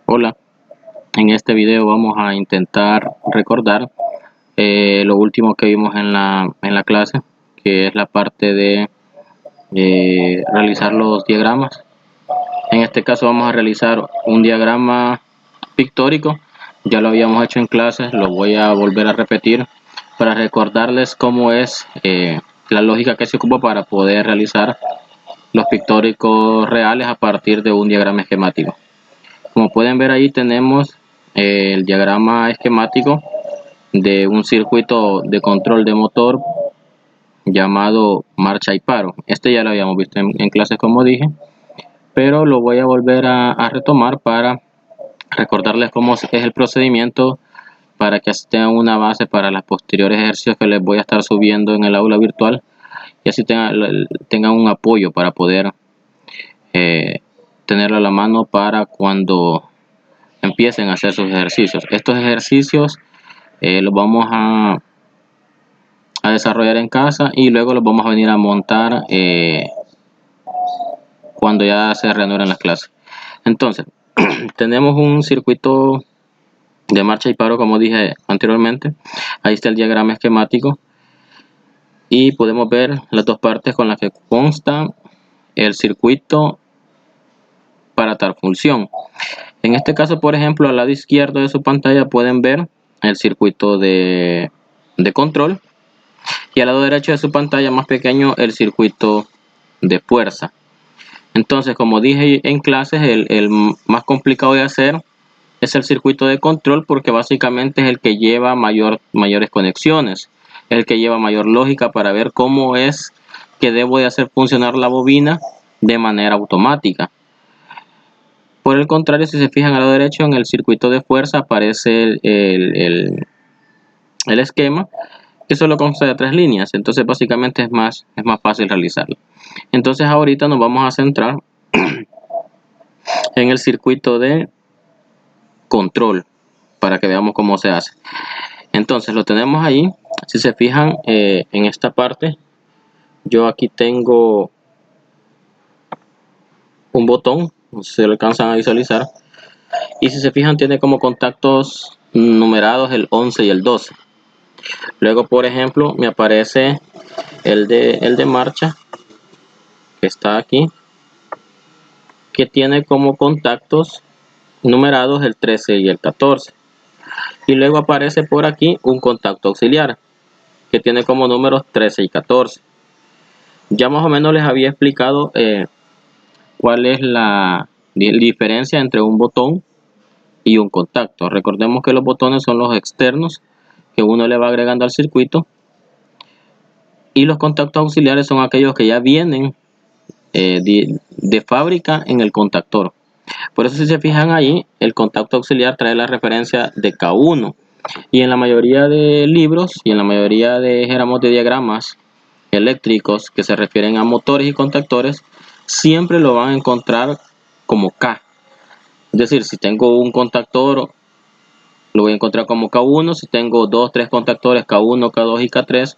Hola, en este video vamos a intentar recordar lo último que vimos en la clase, que es la parte de realizar los diagramas. En este caso vamos a realizar un diagrama pictórico. Ya lo habíamos hecho en clases, lo voy a volver a repetir para recordarles cómo es la lógica que se ocupa para poder realizar los pictóricos reales a partir de un diagrama esquemático. Como pueden ver, ahí tenemos el diagrama esquemático de un circuito de control de motor llamado marcha y paro. Este ya lo habíamos visto en clases, como dije, pero lo voy a volver a retomar para recordarles cómo es el procedimiento, para que así tengan una base para los posteriores ejercicios que les voy a estar subiendo en el aula virtual, y así tengan un apoyo para poder tenerlo a la mano para cuando empiecen a hacer sus ejercicios. Estos ejercicios los vamos a desarrollar en casa y luego los vamos a venir a montar cuando ya se reanuden las clases. Entonces, tenemos un circuito de marcha y paro, como dije anteriormente. Ahí está el diagrama esquemático y podemos ver las dos partes con las que consta el circuito para tal función. En este caso, por ejemplo, al lado izquierdo de su pantalla pueden ver el circuito de control, y al lado derecho de su pantalla, más pequeño, el circuito de fuerza. Entonces, como dije en clases, el más complicado de hacer es el circuito de control, porque básicamente es el que lleva mayores conexiones, el que lleva mayor lógica para ver cómo es que debo de hacer funcionar la bobina de manera automática. Por el contrario, si se fijan al lado derecho, en el circuito de fuerza aparece el esquema, que solo consta de 3 líneas. Entonces básicamente es más fácil realizarlo. Entonces ahorita nos vamos a centrar en el circuito de control para que veamos cómo se hace. Entonces lo tenemos ahí. Si se fijan en esta parte, yo aquí tengo un botón, no sé si lo alcanzan a visualizar, y si se fijan tiene como contactos numerados el 11 y el 12. Luego, por ejemplo, me aparece el de marcha, que está aquí, que tiene como contactos numerados el 13 y el 14. Y luego aparece por aquí un contacto auxiliar, que tiene como números 13 y 14. Ya más o menos les había explicado cuál es la diferencia entre un botón y un contacto. Recordemos que los botones son los externos que uno le va agregando al circuito, y los contactos auxiliares son aquellos que ya vienen de fábrica en el contactor. Por eso, si se fijan ahí, el contacto auxiliar trae la referencia de K1, y en la mayoría de libros y en la mayoría de diagramas eléctricos que se refieren a motores y contactores, siempre lo van a encontrar como K. Es decir, si tengo un contactor, lo voy a encontrar como K1. Si tengo 2-3 contactores, K1, K2 y K3,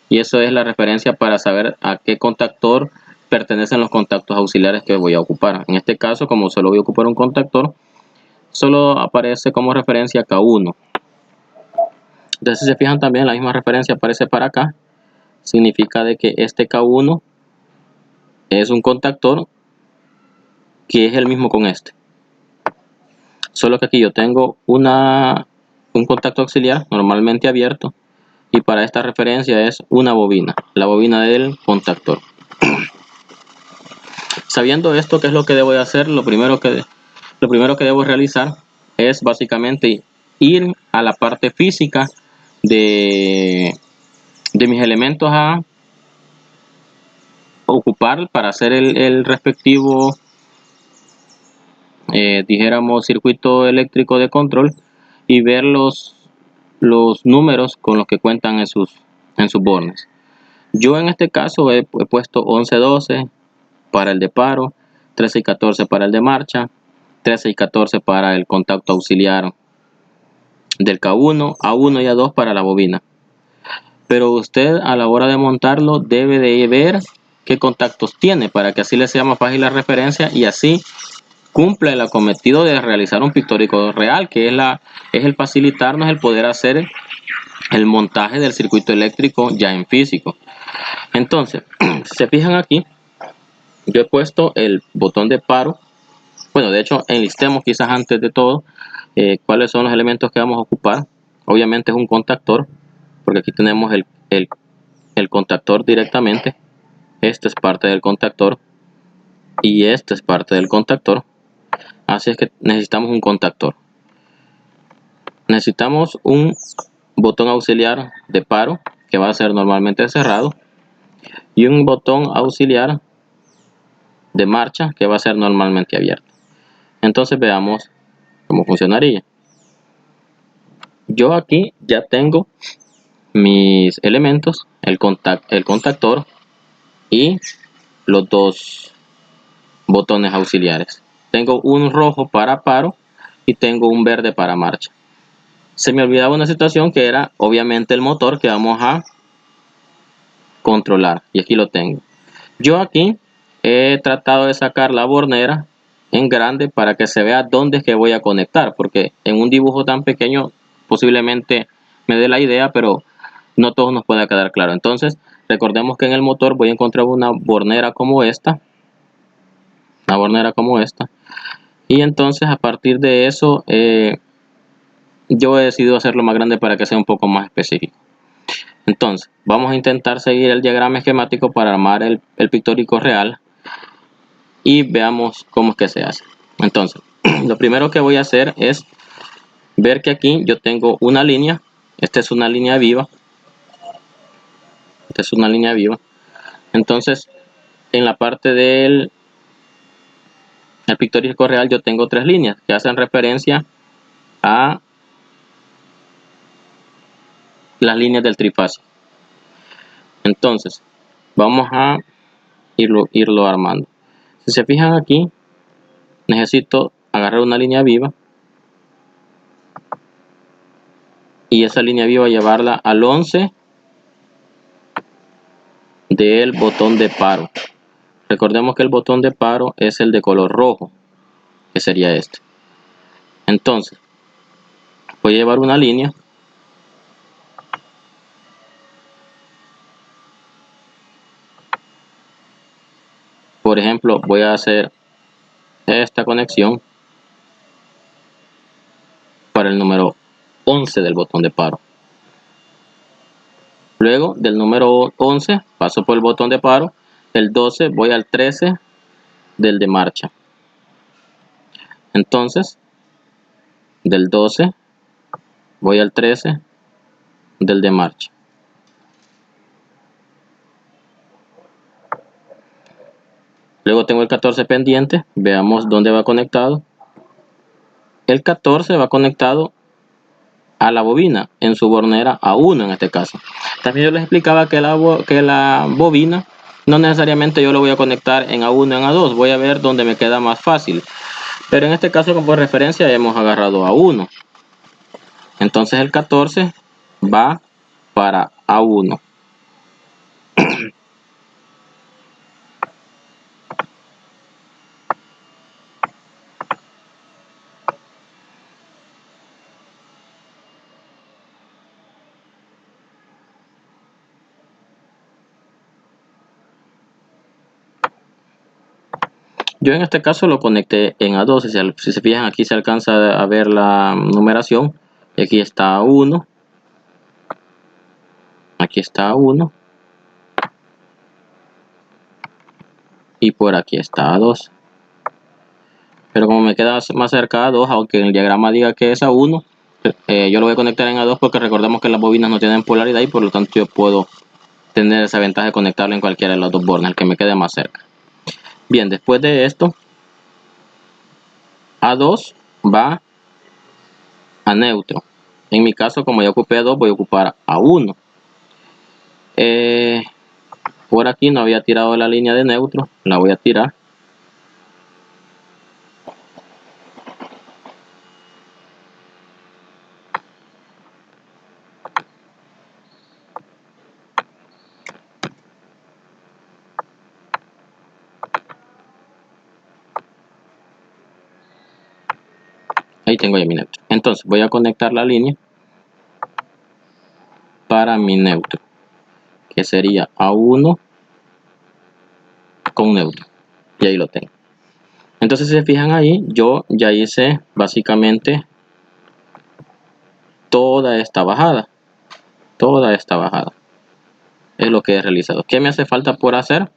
y eso es la referencia para saber a qué contactor pertenecen los contactos auxiliares que voy a ocupar. En este caso, como solo voy a ocupar un contactor, solo aparece como referencia K1. Entonces, si se fijan, también la misma referencia aparece para acá. Significa de que este K1 es un contactor que es el mismo con este, solo que aquí yo tengo un contacto auxiliar normalmente abierto, y para esta referencia es una bobina, la bobina del contactor. Sabiendo esto, ¿qué es lo que debo de hacer? Lo primero que debo realizar es básicamente ir a la parte física de mis elementos a ocupar para hacer el respectivo dijéramos circuito eléctrico de control, y ver los números con los que cuentan en sus bornes. Yo en este caso he puesto 11-12 para el de paro, 13 y 14 para el de marcha, 13 y 14 para el contacto auxiliar del K1, A1 y A2 para la bobina. Pero usted, a la hora de montarlo, debe de ver qué contactos tiene, para que así le sea más fácil la referencia y así cumple el acometido de realizar un pictórico real, que es el facilitarnos el poder hacer el montaje del circuito eléctrico ya en físico. Entonces, si se fijan aquí, yo he puesto el botón de paro. Bueno, de hecho, enlistemos quizás antes de todo cuáles son los elementos que vamos a ocupar. Obviamente es un contactor, porque aquí tenemos el contactor directamente. Este es parte del contactor y este es parte del contactor. Así es que necesitamos un contactor. Necesitamos un botón auxiliar de paro, que va a ser normalmente cerrado, y un botón auxiliar de marcha, que va a ser normalmente abierto. Entonces veamos cómo funcionaría. Yo aquí ya tengo mis elementos, el contactor y los dos botones auxiliares. Tengo un rojo para paro y tengo un verde para marcha. Se me olvidaba una situación que era obviamente el motor que vamos a controlar, y aquí lo tengo. Yo aquí he tratado de sacar la bornera en grande para que se vea dónde es que voy a conectar, porque en un dibujo tan pequeño posiblemente me dé la idea, pero no todo nos puede quedar claro. Entonces recordemos que en el motor voy a encontrar una bornera como esta, y entonces a partir de eso yo he decidido hacerlo más grande para que sea un poco más específico. Entonces vamos a intentar seguir el diagrama esquemático para armar el pictórico real y veamos cómo es que se hace. Entonces lo primero que voy a hacer es ver que aquí yo tengo una línea. Esta es una línea viva. Entonces en la parte del pictórico real yo tengo tres líneas que hacen referencia a las líneas del trifásico. Entonces vamos a irlo armando. Si se fijan aquí, necesito agarrar una línea viva y esa línea viva llevarla al 11 del botón de paro. Recordemos que el botón de paro es el de color rojo, que sería este. Entonces voy a llevar una línea por ejemplo, voy a hacer esta conexión para el número 11 del botón de paro. Luego del número 11 paso por el botón de paro, el 12 voy al 13 del de marcha. Entonces del 12 voy al 13 del de marcha. Luego tengo el 14 pendiente, veamos dónde va conectado. El 14 va conectado a la bobina en su bornera A1 en este caso. También yo les explicaba que la bobina no necesariamente yo lo voy a conectar en A1 en A2, voy a ver dónde me queda más fácil. Pero en este caso como referencia hemos agarrado A1. Entonces el 14 va para A1. Yo en este caso lo conecté en A2, si se fijan aquí se alcanza a ver la numeración. Aquí está A1, aquí está A1 y por aquí está A2. Pero como me queda más cerca a 2, aunque en el diagrama diga que es A1, yo lo voy a conectar en A2 porque recordemos que las bobinas no tienen polaridad y por lo tanto yo puedo tener esa ventaja de conectarlo en cualquiera de las dos bornes, el que me quede más cerca. Bien, después de esto, A2 va a neutro. En mi caso, como ya ocupé A2, voy a ocupar A1. Por aquí no había tirado la línea de neutro, la voy a tirar. Ahí tengo ya mi neutro. Entonces voy a conectar la línea para mi neutro, que sería A1 con neutro. Y ahí lo tengo. Entonces si se fijan ahí, yo ya hice básicamente toda esta bajada. Toda esta bajada. Es lo que he realizado. ¿Qué me hace falta por hacer?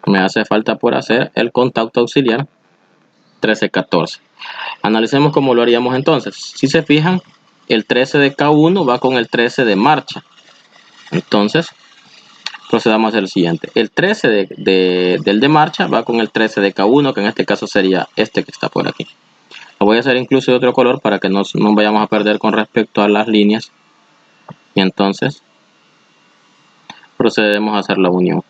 Me hace falta por hacer el contacto auxiliar 13-14. Analicemos cómo lo haríamos entonces. Si se fijan, el 13 de K1 va con el 13 de marcha. Entonces, procedamos a hacer el siguiente. El 13 del de marcha va con el 13 de K1, que en este caso sería este que está por aquí. Lo voy a hacer incluso de otro color para que no vayamos a perder con respecto a las líneas. Y entonces, procedemos a hacer la unión.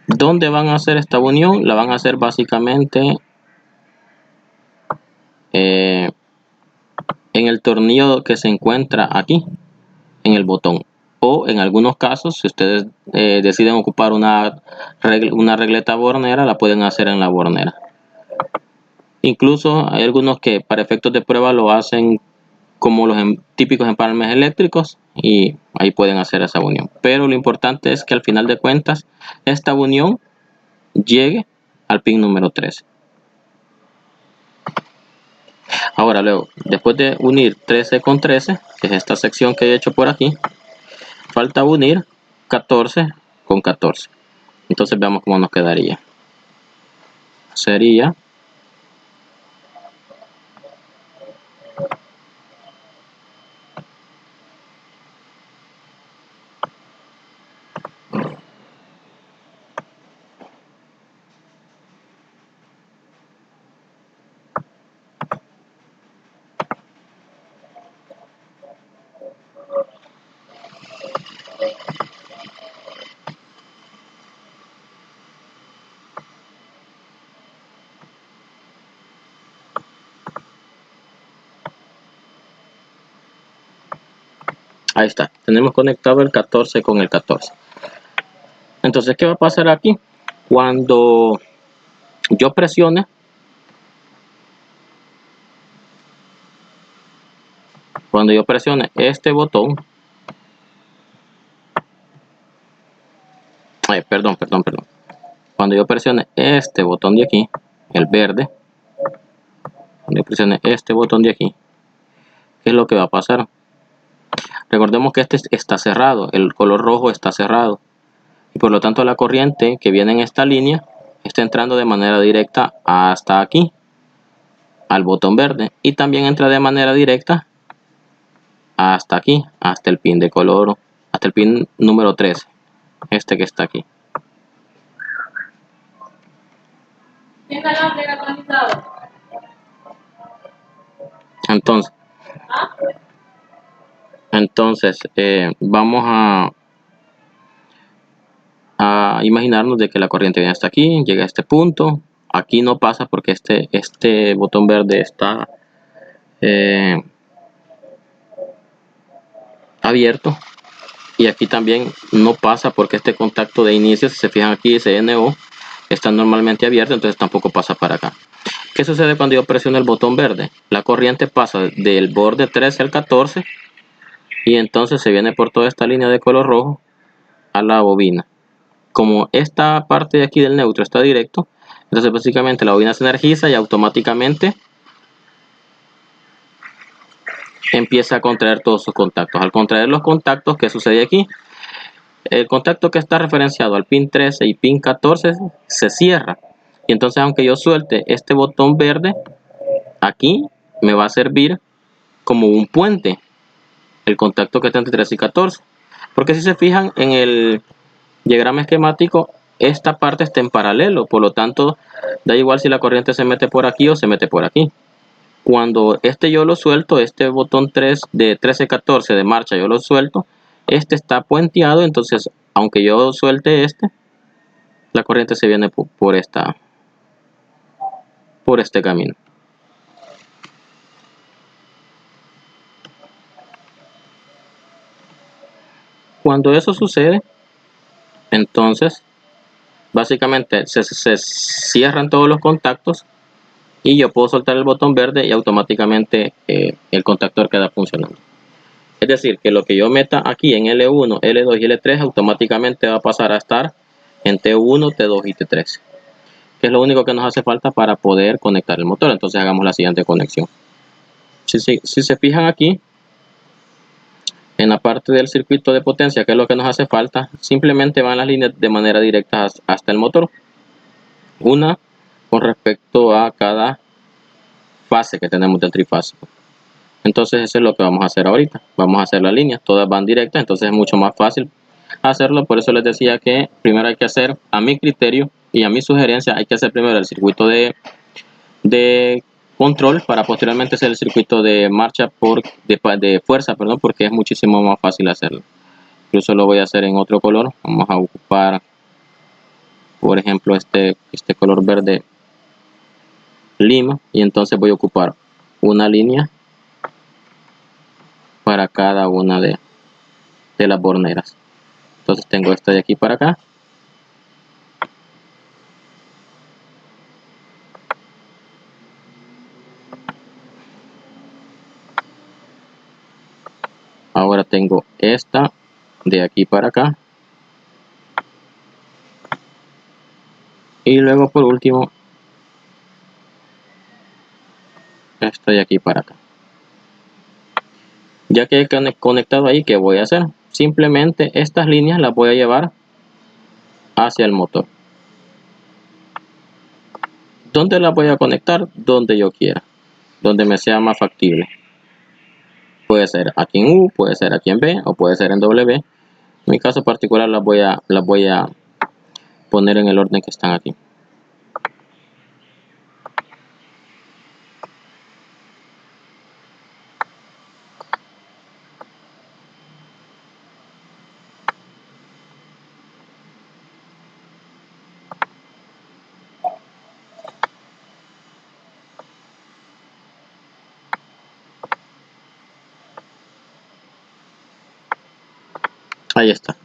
¿Dónde van a hacer esta unión? La van a hacer básicamente en el tornillo que se encuentra aquí, en el botón. O en algunos casos, si ustedes deciden ocupar una regleta bornera, la pueden hacer en la bornera. Incluso hay algunos que para efectos de prueba lo hacen como los típicos empalmes eléctricos y ahí pueden hacer esa unión. Pero lo importante es que al final de cuentas esta unión llegue al pin número 13. Ahora luego, después de unir 13 con 13, que es esta sección que he hecho por aquí, falta unir 14 con 14. Entonces veamos cómo nos quedaría. Sería ahí está, tenemos conectado el 14 con el 14. Entonces, ¿qué va a pasar aquí? Cuando yo presione este botón, perdón. Cuando yo presione este botón de aquí, el verde, cuando yo presione este botón de aquí, ¿qué es lo que va a pasar? Recordemos que este está cerrado, el color rojo está cerrado. Y por lo tanto la corriente que viene en esta línea está entrando de manera directa hasta aquí, al botón verde. Y también entra de manera directa hasta aquí, hasta el pin de color, hasta el pin número 13, este que está aquí. Entonces vamos a imaginarnos de que la corriente viene hasta aquí, llega a este punto. Aquí no pasa porque este botón verde está abierto, y aquí también no pasa porque este contacto de inicio, si se fijan aquí dice NO, está normalmente abierto, entonces tampoco pasa para acá. ¿Qué sucede cuando yo presiono el botón verde? La corriente pasa del borde 13 al 14 y entonces se viene por toda esta línea de color rojo a la bobina. Como esta parte de aquí del neutro está directo, entonces básicamente la bobina se energiza y automáticamente empieza a contraer todos sus contactos. Al contraer los contactos, ¿qué sucede aquí? El contacto que está referenciado al pin 13 y pin 14 se cierra. Y entonces aunque yo suelte este botón verde, aquí me va a servir como un puente el contacto que está entre 13 y 14. Porque si se fijan en el diagrama esquemático, esta parte está en paralelo. Por lo tanto, da igual si la corriente se mete por aquí o se mete por aquí. Cuando yo lo suelto, este botón 3 de 13-14 de marcha yo lo suelto, este está puenteado, entonces aunque yo suelte la corriente se viene por este camino. Cuando eso sucede, entonces básicamente se cierran todos los contactos y yo puedo soltar el botón verde y automáticamente el contactor queda funcionando. Es decir, que lo que yo meta aquí en L1, L2 y L3 automáticamente va a pasar a estar en T1, T2 y T3, que es lo único que nos hace falta para poder conectar el motor. Entonces hagamos la siguiente conexión. Si se fijan aquí, en la parte del circuito de potencia, que es lo que nos hace falta, simplemente van las líneas de manera directa hasta el motor. Una con respecto a cada fase que tenemos del trifásico. Entonces eso es lo que vamos a hacer ahorita. Vamos a hacer las líneas, todas van directas, entonces es mucho más fácil hacerlo. Por eso les decía que primero hay que hacer, a mi criterio y a mi sugerencia, hay que hacer primero el circuito de control para posteriormente hacer el circuito de marcha de fuerza, perdón, porque es muchísimo más fácil hacerlo. Incluso lo voy a hacer en otro color. Vamos a ocupar, por ejemplo, este color verde lima, y entonces voy a ocupar una línea para cada una de las borneras. Entonces tengo esta de aquí para acá, ahora tengo esta de aquí para acá, y luego por último esta de aquí para acá. Ya que he conectado ahí, ¿qué voy a hacer? Simplemente estas líneas las voy a llevar hacia el motor. ¿Dónde las voy a conectar? Donde yo quiera, donde me sea más factible. Puede ser aquí en U, puede ser aquí en B o puede ser en W. En mi caso particular las voy a poner en el orden que están aquí. Ahí está.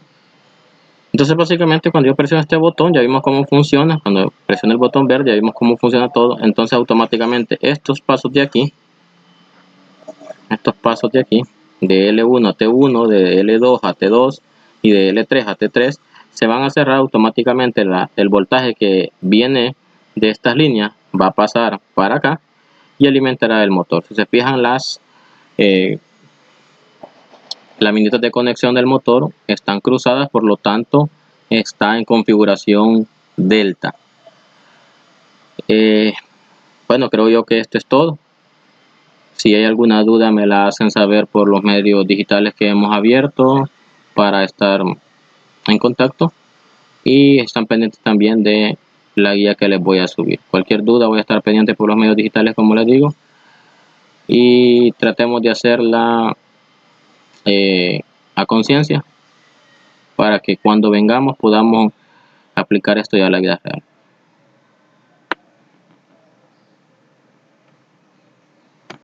Entonces básicamente cuando yo presiono este botón ya vimos cómo funciona. Cuando presiono el botón verde ya vimos cómo funciona todo. Entonces automáticamente estos pasos de aquí, de L1 a T1, de L2 a T2 y de L3 a T3, se van a cerrar automáticamente. El voltaje que viene de estas líneas va a pasar para acá y alimentará el motor. Si se fijan, las laminitas de conexión del motor están cruzadas, por lo tanto está en configuración delta. Bueno, creo yo que esto es todo. Si hay alguna duda me la hacen saber por los medios digitales que hemos abierto para estar en contacto, y están pendientes también de la guía que les voy a subir. Cualquier duda voy a estar pendiente por los medios digitales, como les digo, y tratemos de hacerla a conciencia para que cuando vengamos podamos aplicar esto ya a la vida real.